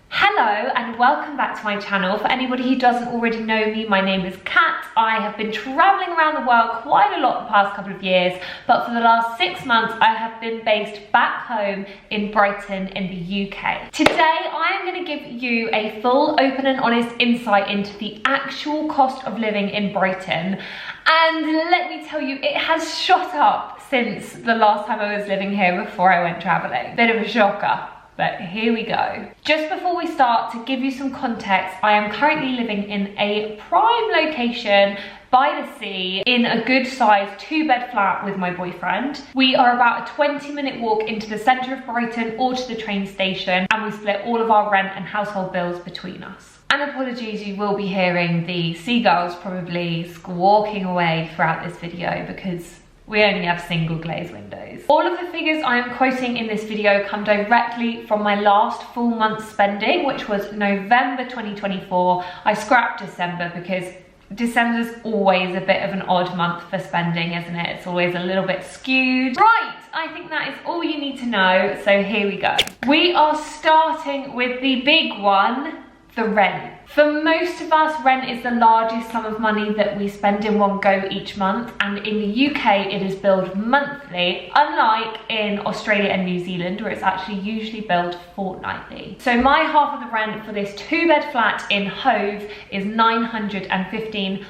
Hello and welcome back to my channel. For anybody who doesn't already know me, my name is Kat. I have been travelling around the world quite a lot the past couple of years, but for the last 6 months I have been based back home in Brighton in the UK. Today I am going to give you a full, open and honest insight into the actual cost of living in Brighton. And let me tell you, it has shot up since the last time I was living here before I went travelling. Bit of a shocker. But here we go. Just before we start, to give you some context, I am currently living in a prime location by the sea in a good sized 2-bed flat with my boyfriend. We are about a 20-minute walk into the centre of Brighton or to the train station, and we split all of our rent and household bills between us. And apologies, you will be hearing the seagulls probably squawking away throughout this video because we only have single glazed windows. All of the figures I am quoting in this video come directly from my last full month spending, which was November 2024. I scrapped December because December's always a bit of an odd month for spending, isn't it? It's always a little bit skewed. Right, I think that is all you need to know, so here we go. We are starting with the big one, the rent. For most of us, rent is the largest sum of money that we spend in one go each month, and in the UK it is billed monthly, unlike in Australia and New Zealand where it's actually usually billed fortnightly. So my half of the rent for this 2-bed flat in Hove is £915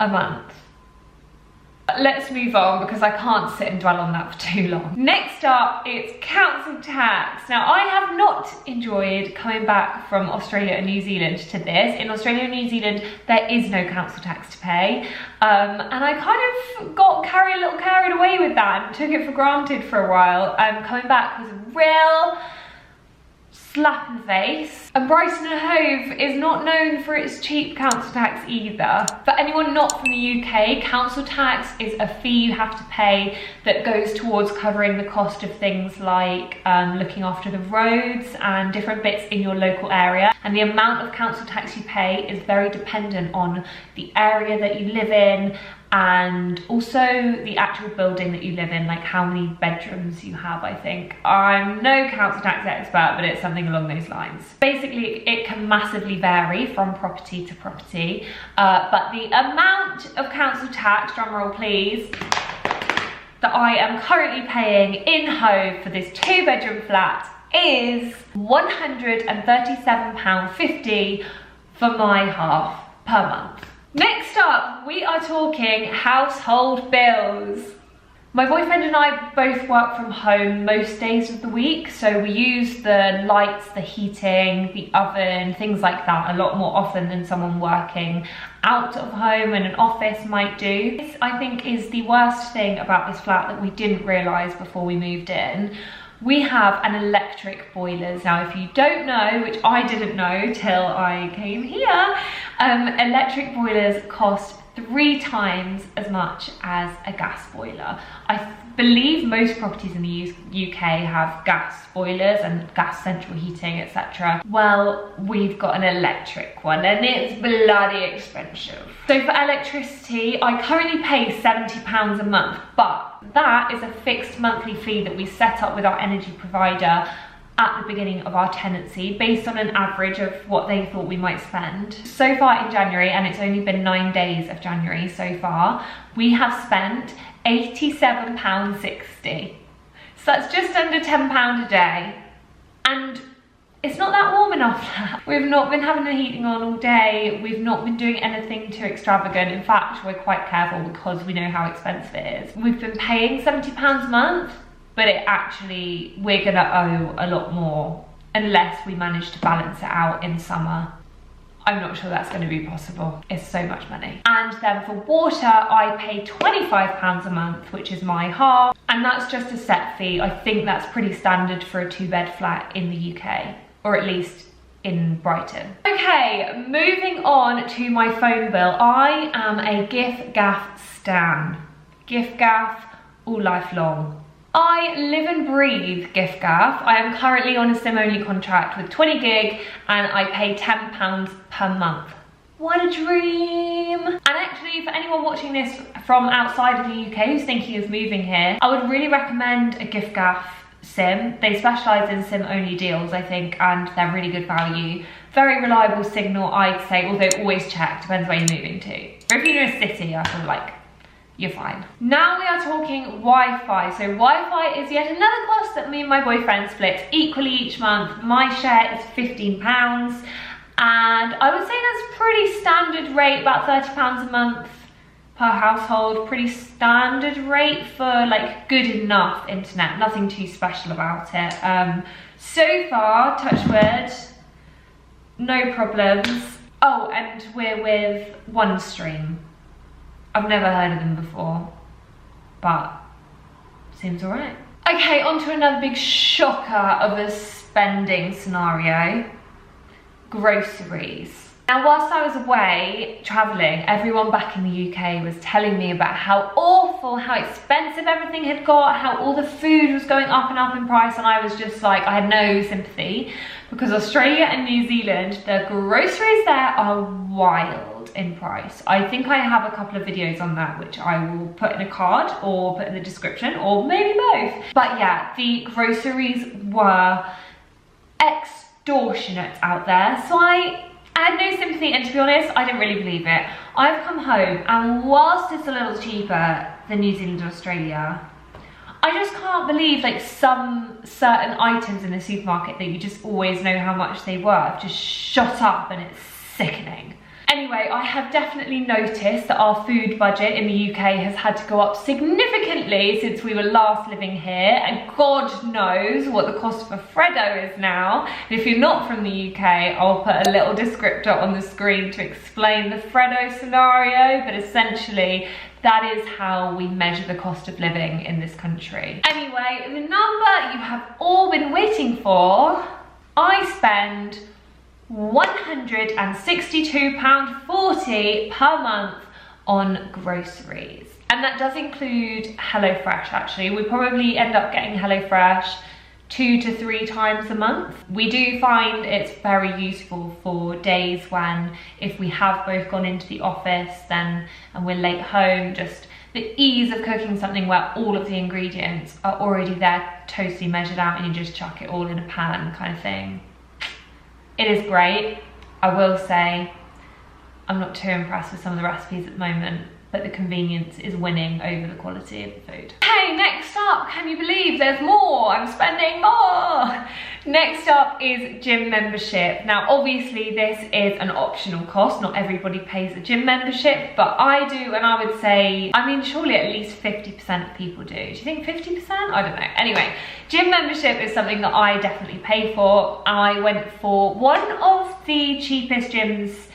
a month. Let's move on because I can't sit and dwell on that for too long. Next up, it's council tax. Now, I have not enjoyed coming back from Australia and New Zealand to this. In Australia and New Zealand, there is no council tax to pay. And I kind of got a little carried away with that and took it for granted for a while. Coming back was a real slap in the face. And Brighton and Hove is not known for its cheap council tax either. For anyone not from the UK, council tax is a fee you have to pay that goes towards covering the cost of things like looking after the roads and different bits in your local area. And the amount of council tax you pay is very dependent on the area that you live in and also the actual building that you live in, like how many bedrooms you have, I think. I'm no council tax expert, but it's something along those lines. Basically, it can massively vary from property to property, but the amount of council tax, drumroll please, that I am currently paying in Hove for this 2-bedroom flat is £137.50 for my half per month. Next up, we are talking household bills. My boyfriend and I both work from home most days of the week, so we use the lights, the heating, the oven, things like that a lot more often than someone working out of home in an office might do. This, I think, is the worst thing about this flat that we didn't realise before we moved in. We have an electric boilers. Now, if you don't know, which I didn't know till I came here, electric boilers cost 3 times as much as a gas boiler. I believe most properties in the UK have gas boilers and gas central heating, etc. Well, we've got an electric one and it's bloody expensive. So for electricity, I currently pay £70 a month, but that is a fixed monthly fee that we set up with our energy provider at the beginning of our tenancy based on an average of what they thought we might spend. So far in January, and it's only been 9 days of January so far, we have spent £87.60. So that's just under £10 a day. And it's not that warm enough. We've not been having the heating on all day. We've not been doing anything too extravagant. In fact, we're quite careful because we know how expensive it is. We've been paying £70 a month, but we're gonna owe a lot more unless we manage to balance it out in summer. I'm not sure that's gonna be possible. It's so much money. And then for water, I pay £25 a month, which is my half, and that's just a set fee. I think that's pretty standard for a 2-bed flat in the UK, or at least in Brighton. Okay, moving on to my phone bill. I am a giffgaff stan. Giffgaff all life long. I live and breathe giffgaff. I am currently on a SIM-only contract with 20 gig and I pay £10 per month. What a dream! And actually, for anyone watching this from outside of the UK who's thinking of moving here, I would really recommend a giffgaff SIM. They specialise in SIM only deals, I think, and they're really good value. Very reliable signal, I'd say, although always check, depends where you're moving to. But if you're in a city, I feel like you're fine. Now we are talking Wi-Fi. So Wi-Fi is yet another cost that me and my boyfriend split equally each month. My share is £15, and I would say that's pretty standard rate, about £30 a month per household. Pretty standard rate for like good enough internet, nothing too special about it. So far, touch wood, no problems. Oh, and we're with OneStream. I've never heard of them before, but seems all right. Okay, on to another big shocker of a spending scenario. Groceries. Now, whilst I was away traveling, everyone back in the UK was telling me about how awful, how expensive everything had got, how all the food was going up and up in price, and I was just like, I had no sympathy, because Australia and New Zealand, the groceries there are wild in price. I think I have a couple of videos on that, which I will put in a card or put in the description, or maybe both. But yeah, the groceries were extortionate out there, so I had no sympathy, and to be honest, I didn't really believe it. I've come home, and whilst it's a little cheaper than New Zealand or Australia, I just can't believe like some certain items in the supermarket that you just always know how much they were have just shot up, and it's sickening. Anyway, I have definitely noticed that our food budget in the UK has had to go up significantly since we were last living here, and God knows what the cost of a Freddo is now. And if you're not from the UK, I'll put a little descriptor on the screen to explain the Freddo scenario, but essentially that is how we measure the cost of living in this country. Anyway, the number you have all been waiting for, I spend £162.40 per month on groceries. And that does include HelloFresh actually. We probably end up getting HelloFresh 2 to 3 times a month. We do find it's very useful for days when, if we have both gone into the office then and we're late home, just the ease of cooking something where all of the ingredients are already there, totally measured out, and you just chuck it all in a pan kind of thing. It is great. I will say I'm not too impressed with some of the recipes at the moment, but the convenience is winning over the quality of the food. Hey, next up, can you believe there's more? I'm spending more. Next up is gym membership. Now, obviously this is an optional cost. Not everybody pays a gym membership, but I do, and I would say, I mean, surely at least 50% of people do. Do you think 50%? I don't know. Anyway, gym membership is something that I definitely pay for. I went for one of the cheapest gyms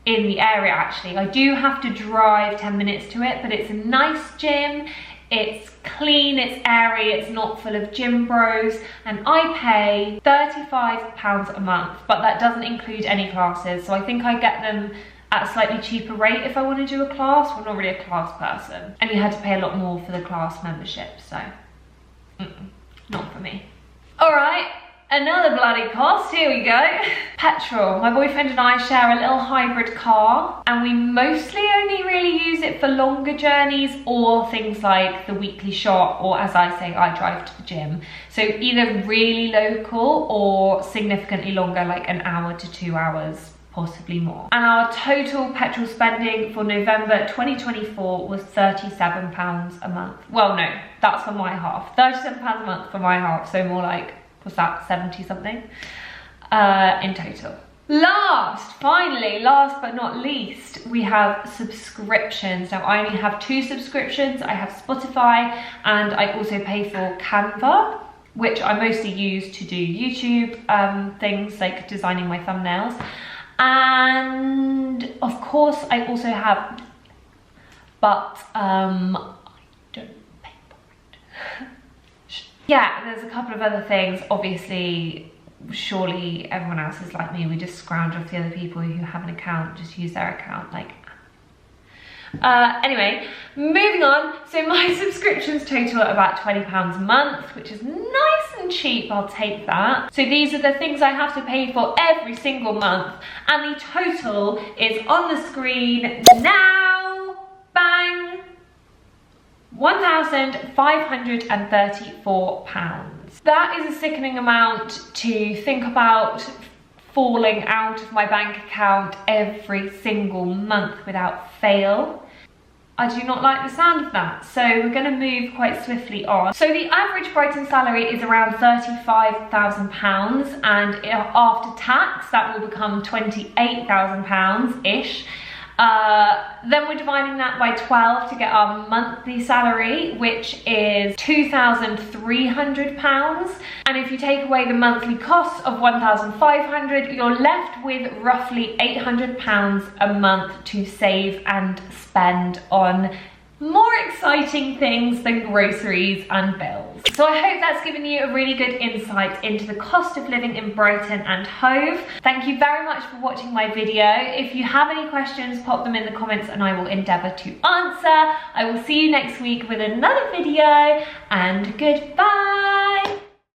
in the area actually. I do have to drive 10 minutes to it, but it's a nice gym. It's clean, it's airy, it's not full of gym bros, and I pay £35 a month, but that doesn't include any classes, so I think I get them at a slightly cheaper rate if I want to do a class. Well, not really a class person, and you had to pay a lot more for the class membership, so not for me. All right, another bloody cost, here we go. Petrol. My boyfriend and I share a little hybrid car, and we mostly only really use it for longer journeys or things like the weekly shop, or as I say, I drive to the gym. So either really local or significantly longer, like an hour to 2 hours, possibly more. And our total petrol spending for November 2024 was £37 a month. Well, no, that's for my half. £37 a month for my half, so more like, what's that, 70 something in total. Finally, last but not least, we have subscriptions. Now, I only have 2 subscriptions. I have Spotify, and I also pay for Canva, which I mostly use to do YouTube things like designing my thumbnails. And of course, I also have, but I don't pay for it. Yeah, there's a couple of other things. Obviously, surely everyone else is like me. We just scrounge off the other people who have an account, just use their account. Like, anyway, moving on. So my subscriptions total about £20 a month, which is nice and cheap. I'll take that. So these are the things I have to pay for every single month, and the total is on the screen now. Bang! £1,534. That is a sickening amount to think about falling out of my bank account every single month without fail. I do not like the sound of that, so we're going to move quite swiftly on. So the average Brighton salary is around £35,000, and after tax that will become £28,000-ish. Then we're dividing that by 12 to get our monthly salary, which is £2,300. And if you take away the monthly costs of £1,500, you're left with roughly £800 a month to save and spend on more exciting things than groceries and bills. So I hope that's given you a really good insight into the cost of living in Brighton and Hove. Thank you very much for watching my video. If you have any questions, pop them in the comments and I will endeavour to answer. I will see you next week with another video, and goodbye.